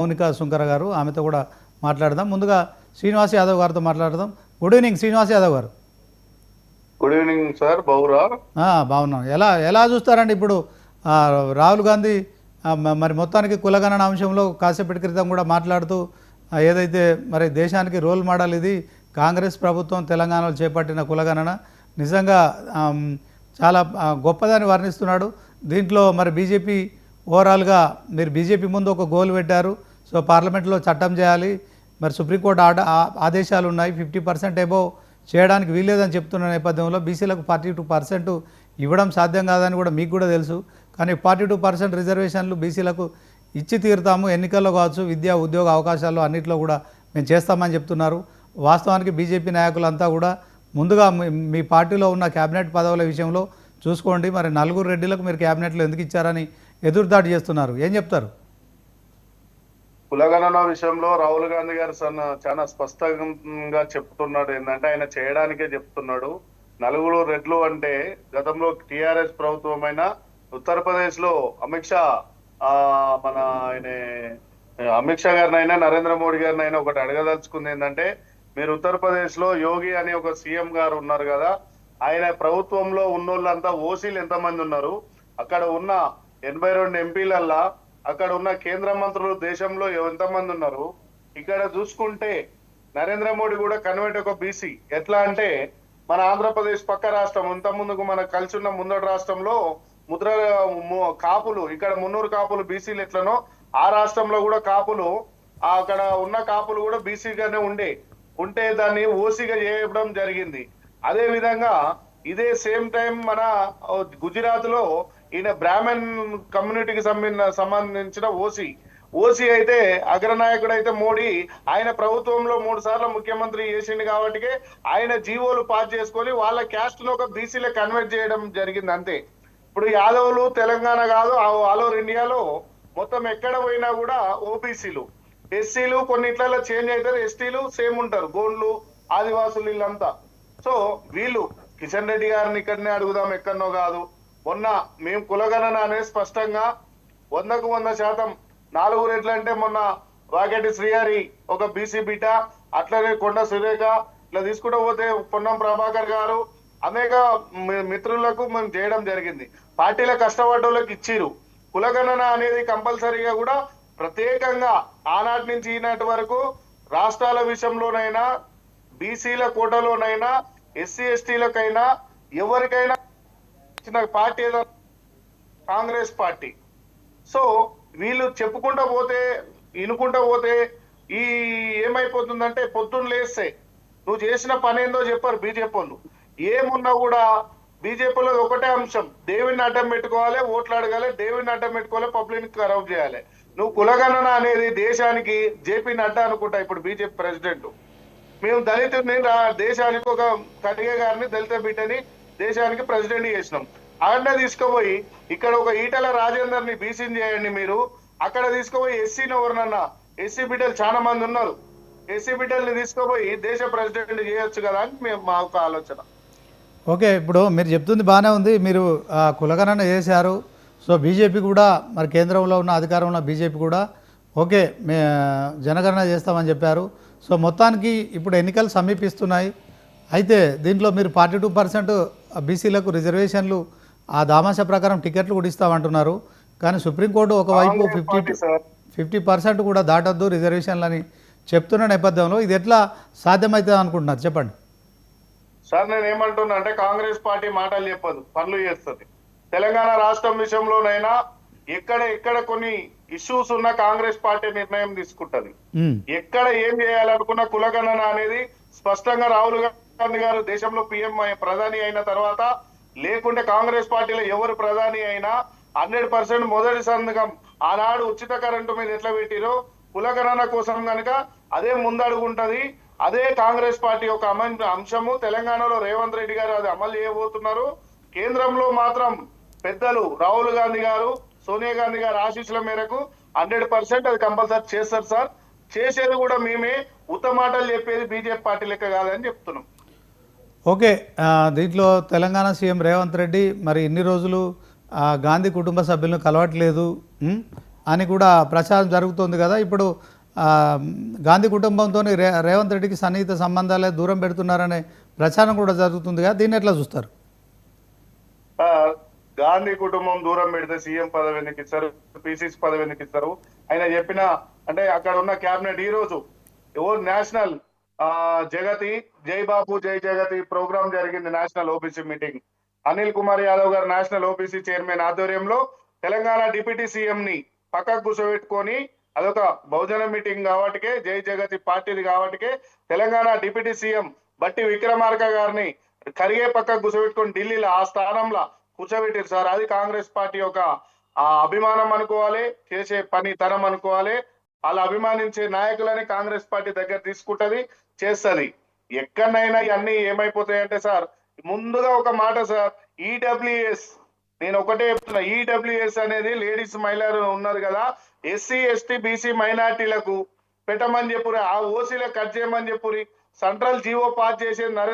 మౌనిక సుంకర గారు, ఆమెతో కూడా మాట్లాడదాం. ముందుగా శ్రీనివాస్ యాదవ్ గారితో మాట్లాడదాం. గుడ్ ఈవినింగ్ శ్రీనివాస్ యాదవ్ గారు. Good evening sir. బౌరా బాగున్నాం. ఎలా ఎలా చూస్తారండి ఇప్పుడు రాహుల్ గాంధీ మరి మొత్తానికి కులగణన అంశంలో కాసేపటి క్రితం కూడా మాట్లాడుతూ ఏదైతే మరి దేశానికి రోల్ మోడల్ ఇది కాంగ్రెస్ ప్రభుత్వం తెలంగాణలో చేపట్టిన కులగణన నిజంగా చాలా గొప్పదని వర్ణిస్తున్నాడు. దీంట్లో మరి బీజేపీ ఓవరాల్గా మీరు బీజేపీ ముందు ఒక గోల్ పెట్టారు. సో పార్లమెంట్లో చట్టం చేయాలి, మరి సుప్రీంకోర్టు ఆదేశాలు ఉన్నాయి, 50% అబోవ్ చేయడానికి వీల్లేదని చెప్తున్న నేపథ్యంలో బీసీలకు 42% ఇవ్వడం సాధ్యం కాదని కూడా మీకు కూడా తెలుసు. కానీ 42% రిజర్వేషన్లు బీసీలకు ఇచ్చి తీరుతాము, ఎన్నికల్లో కావచ్చు, విద్యా ఉద్యోగ అవకాశాలు అన్నింటిలో కూడా మేము చేస్తామని చెప్తున్నారు. వాస్తవానికి బీజేపీ నాయకులంతా కూడా ముందుగా మీ పార్టీలో ఉన్న క్యాబినెట్ పదవుల విషయంలో చూసుకోండి, మరి 4 రెడ్డిలకు మీరు క్యాబినెట్లో ఎందుకు ఇచ్చారని ఎదురుదాడి చేస్తున్నారు. ఏం చెప్తారు? కులగణన విషయంలో రాహుల్ గాంధీ గారు చాలా స్పష్టంగా చెప్తున్నాడు. ఏంటంటే ఆయన చేయడానికే చెప్తున్నాడు. 4 రెడ్లు అంటే గతంలో టిఆర్ఎస్ ప్రభుత్వం అయినా ఉత్తరప్రదేశ్ లో అమిత్ షా గారినైనా నరేంద్ర మోడీ గారినైనా ఒకటి అడగదలుచుకుంది ఏంటంటే, మీరు ఉత్తరప్రదేశ్ లో యోగి అని ఒక సీఎం గారు ఉన్నారు కదా, ఆయన ప్రభుత్వంలో ఉన్నోళ్ళంతా ఓసీలు ఎంతమంది ఉన్నారు? అక్కడ ఉన్న 82 ఎంపీలల్లా అక్కడ ఉన్న కేంద్ర మంత్రులు దేశంలో ఎంతమంది ఉన్నారు? ఇక్కడ చూసుకుంటే నరేంద్ర మోడీ కూడా కన్వర్ట్ ఒక బీసీ. ఎట్లా అంటే మన ఆంధ్రప్రదేశ్ పక్క రాష్ట్రం ఇంత ముందుకు మన కలిసి ఉన్న ముందటి రాష్ట్రంలో కాపులు, ఇక్కడ 300 కాపులు బీసీలు ఎట్లనో ఆ రాష్ట్రంలో కూడా కాపులు, అక్కడ ఉన్న కాపులు కూడా బీసీగానే ఉంటే దాన్ని ఓసీగా చేయడం జరిగింది. అదే విధంగా ఇదే సేమ్ టైం మన గుజరాత్ లో ఈయన బ్రాహ్మణ్ కమ్యూనిటీకి సంబంధించిన ఓసీ అయితే అగ్రనాయకుడు అయితే మోడీ, ఆయన ప్రభుత్వంలో 3 సార్లు ముఖ్యమంత్రి చేసిండు కాబట్టి ఆయన జీవోలు పాస్ చేసుకొని వాళ్ళ క్యాస్ట్ ను ఒక బీసీలో కన్వర్ట్ చేయడం జరిగింది అంతే. ఇప్పుడు యాదవులు తెలంగాణ కాదు, ఆల్ ఓవర్ ఇండియాలో మొత్తం ఎక్కడ పోయినా కూడా ఓబీసీలు, ఎస్సీలు కొన్నిట్లలో చేంజ్ అవుతారు, ఎస్టీలు సేమ్ ఉంటారు, గోండ్లు ఆదివాసులు వీళ్ళంతా. సో వీళ్ళు కిషన్ రెడ్డి గారిని ఇక్కడనే అడుగుదాం, ఎక్కడనో కాదు. మొన్న మేము కులగణన అనేది స్పష్టంగా 100కు 100% 4 రెడ్లు అంటే మొన్న వాకేటి శ్రీహరి ఒక బీసీ బిడ్డ, అట్లనే కొండ సురేఖ, ఇట్లా తీసుకుంటూ పోతే పొన్నం ప్రభాకర్ గారు అనేక మిత్రులకు మేము చేయడం జరిగింది. పార్టీల కష్టపడ్డోళ్ళకి ఇచ్చిరు. కులగణన అనేది కంపల్సరీగా కూడా ప్రత్యేకంగా ఆనాటి నుంచి ఈనాటి వరకు రాష్ట్రాల విషయంలోనైనా, బీసీల కోటలోనైనా, ఎస్సీ ఎస్టీలకైనా ఎవరికైనా ఇచ్చిన పార్టీ ఏదో కాంగ్రెస్ పార్టీ. సో వీళ్ళు చెప్పుకుంటూ పోతే ఇనుకుంటూ పోతే ఈ ఏమైపోతుందంటే పొద్దున్న లేస్తే నువ్వు చేసిన పని ఏందో చెప్పారు బీజేపీ వాళ్ళు. ఏమున్నా కూడా బీజేపీలో ఒకటే అంశం, దేవుడిని అడ్డం పెట్టుకోవాలి, ఓట్లు అడగాలి, దేవుడిని అడ్డం పెట్టుకోవాలి, పబ్లిక్ ఖరాబ్ చేయాలి. నువ్వు కులగణన అనేది దేశానికి జేపీ నడ్డా అనుకుంటా ఇప్పుడు బీజేపీ ప్రెసిడెంట్. మేము దళితుడిని దేశానికి ఒక ఖడ్గే గారిని దళిత బిడ్డని దేశానికి ప్రెసిడెంట్ చేసినాం. అక్కడ తీసుకుపోయి ఇక్కడ ఒక ఈటల రాజేందర్ ని బీసీని చేయండి మీరు, అక్కడ తీసుకుపోయి ఎస్సీని ఎవరినన్నా, ఎస్సీ బిడ్డలు చాలా మంది ఉన్నారు, ఎస్సీ బిడ్డల్ని తీసుకుపోయి దేశ ప్రెసిడెంట్ చేయొచ్చు కదా అని మేము మా ఒక ఆలోచన. ఓకే, ఇప్పుడు మీరు చెప్తుంది బాగానే ఉంది. మీరు కులగణన చేశారు. సో బీజేపీ కూడా మరి కేంద్రంలో ఉన్న అధికారంలో ఉన్న బీజేపీ కూడా ఓకే జనగణన చేస్తామని చెప్పారు. సో మొత్తానికి ఇప్పుడు ఎన్నికలు సమీపిస్తున్నాయి. అయితే దీంట్లో మీరు 42% బీసీలకు రిజర్వేషన్లు ఆ దామాష ప్రకారం టికెట్లు కూడా ఇస్తామంటున్నారు. కానీ సుప్రీంకోర్టు ఒకవైపు 50% కూడా దాటొద్దు రిజర్వేషన్లని చెప్తున్న నేపథ్యంలో ఇది ఎట్లా సాధ్యమవుతుంది అనుకుంటున్నారు? చెప్పండి సార్. నేను ఏమంటున్నా అంటే కాంగ్రెస్ పార్టీ మాటలు చెప్పదు, పనులు చేస్తుంది. తెలంగాణ రాష్ట్రం విషయంలోనైనా ఎక్కడ కొన్ని ఇష్యూస్ ఉన్న కాంగ్రెస్ పార్టీ నిర్ణయం తీసుకుంటది. ఎక్కడ ఏం చేయాలనుకున్న కులగణన అనేది స్పష్టంగా రాహుల్ గాంధీ గారు దేశంలో పిఎం ప్రధాని అయిన తర్వాత, లేకుంటే కాంగ్రెస్ పార్టీలో ఎవరు ప్రధాని అయినా 100% మొదటి సంతకం ఆనాడు ఉచిత కరెంటు మీద ఎట్లా పెట్టిరో కులగణన కోసం కనుక అదే ముందడుగుంటది. అదే కాంగ్రెస్ పార్టీ యొక్క అంశము. తెలంగాణలో రేవంత్ రెడ్డి గారు అది అమలు చేయబోతున్నారు. కేంద్రంలో మాత్రం పెద్దలు రాహుల్ గాంధీ గారు, సోనియా గాంధీ గారు ఆశీస్సుల మేరకు 100% అది కంపల్సరీ చేస్తారు సార్. చేసేది కూడా మేమే, ఉత్తమాటలు చెప్పేది బీజేపీ పార్టీ లెక్క కాదని చెప్తున్నాం. ఓకే, దీంట్లో తెలంగాణ సీఎం రేవంత్ రెడ్డి మరి ఇన్ని రోజులు గాంధీ కుటుంబ సభ్యులను కలవట్లేదు అని కూడా ప్రచారం జరుగుతుంది కదా. ఇప్పుడు ఆ, గాంధీ కుటుంబంతో రేవంత్ రెడ్డికి సన్నిహిత సంబంధాలే దూరం పెడుతున్నారనే ప్రచారం కూడా జరుగుతుంది కదా. దీన్ని ఎట్లా చూస్తారు? ఆ, గాంధీ కుటుంబం దూరం పెడితే సీఎం పదవి ఎందుకు ఇస్తారు, పిసిసి పదవి ఎందుకు ఇస్తారు? ఆయన చెప్పిన అంటే అక్కడ ఉన్న క్యాబినెట్ ఈ రోజు నేషనల్ జగతి జై బాపు జై జగతి ప్రోగ్రామ్ జరిగింది, national OBC meeting. Anil Kumar Yadav గారు నేషనల్ ఓబీసీ చైర్మన్ ఆధ్వర్యంలో తెలంగాణ డిప్యూటీ సీఎం ని పక్కకు కూర్చోబెట్టుకొని, అదొక బహుజన మీటింగ్ కాబట్టికే, జై జగతి పార్టీది కాబట్టికే తెలంగాణ డిప్యూటీ సీఎం బట్టి విక్రమార్క గారిని కరిగే పక్కకు కూర్చోబెట్టుకొని ఢిల్లీలో ఆ స్థానంలో కూర్చోబెట్టారు సార్. అది కాంగ్రెస్ పార్టీ యొక్క అభిమానం అనుకోవాలి, చేసే పని తరం అనుకోవాలి. వాళ్ళు అభిమానించే నాయకులని కాంగ్రెస్ పార్టీ దగ్గర తీసుకుంటది, చేస్తది. ఎక్కడైనా ఇవన్నీ ఏమైపోతాయంటే సార్, ముందుగా ఒక మాట సార్, ఈడబ్ల్యూఎస్ నేను ఒకటే చెప్తున్నా, ఈడబ్ల్యూఎస్ అనేది లేడీస్ మహిళలు ఉన్నారు కదా, ఎస్సీ ఎస్టీ బీసీ మైనార్టీలకు పెట్టమని చెప్పురి, ఆ ఓసీలకు కట్ చేయమని చెప్పురి. సెంట్రల్ జీవో పాస్ చేసేది నరేంద్ర